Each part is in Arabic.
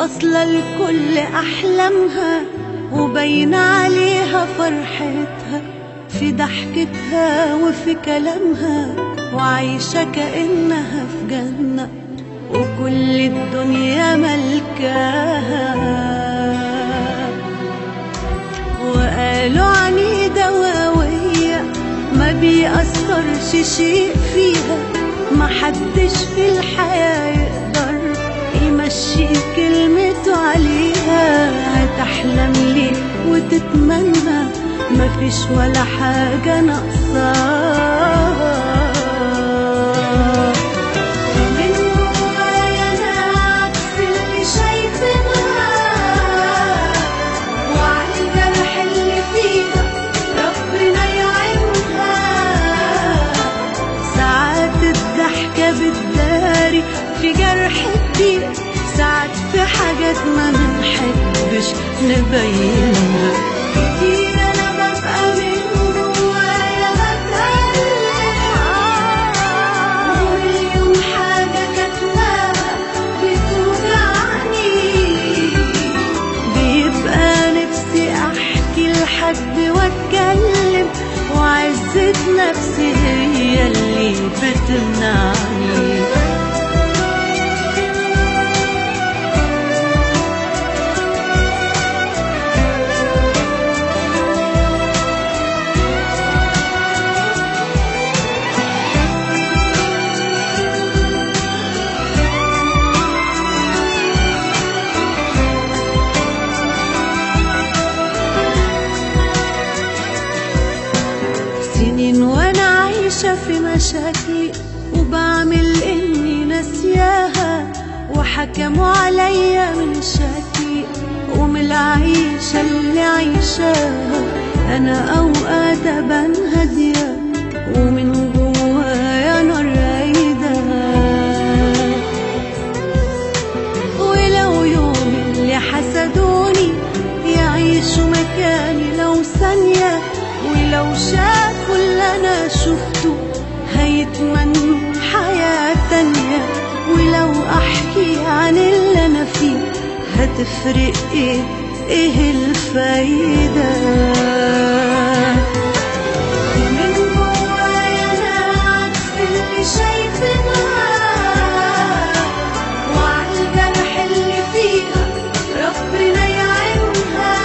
واصلة لكل أحلامها، وبين عليها فرحتها في ضحكتها وفي كلامها، وعايشة كأنها في جنة وكل الدنيا ملكاها. وقالوا عنيدة وقوية ما بيأثرش شيء فيها، محدش في الحياة يقدر يمشي كلمته عليها. هتحلم ليه وتتمنى مفيش ولا حاجة ناقصاها. من جوايا أنا عكس اللي شايفينها، وعلى الجرح اللي فيها ربنا يعينها. ساعات الضحكة بتداري في جرح كتير، ساعات في حاجات ما منحبش نبينها. كتير أنا ببقى من جوايا بتألم، ومليون حاجة كاتماها بتوجعني. بيبقى نفسي أحكي لحد وأتكلم، وعزة نفسي هي اللي بتمنعني. سنين وانا عايشة في مشاكلي وبعمل اني ناسياها، وحكموا عليا من شكلي ومن العيشة اللي عايشاها. انا اوقات ابان هادية ومن جوايا نار رايدة، ولو يوم اللي حسدوني يعيشوا مكاني لو ثانية، ولو شافوا اللي أنا شفته هيتمنوا حياة تانية. ولو أحكي عن اللي أنا فيه هتفرق إيه الفايدة؟ من جوايا أنا عكس اللي شايفينها، وعلى الجرح اللي فيها ربنا يعينها.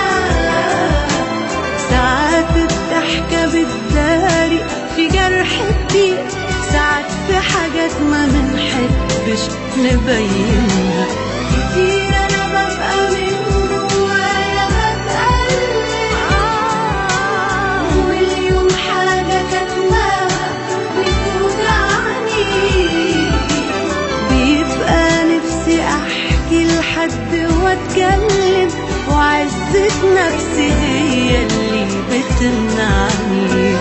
ساعات الضحكة بتداري في جرح كتير، ساعات في حاجات ما منحبش نبينها. كتير أنا ببقى من جوايا بتألم، ومليون حاجة كاتماها بتوجعني. بيبقى نفسي أحكي لحد وأتكلم، وعزة نفسي هي اللي بتمنعني.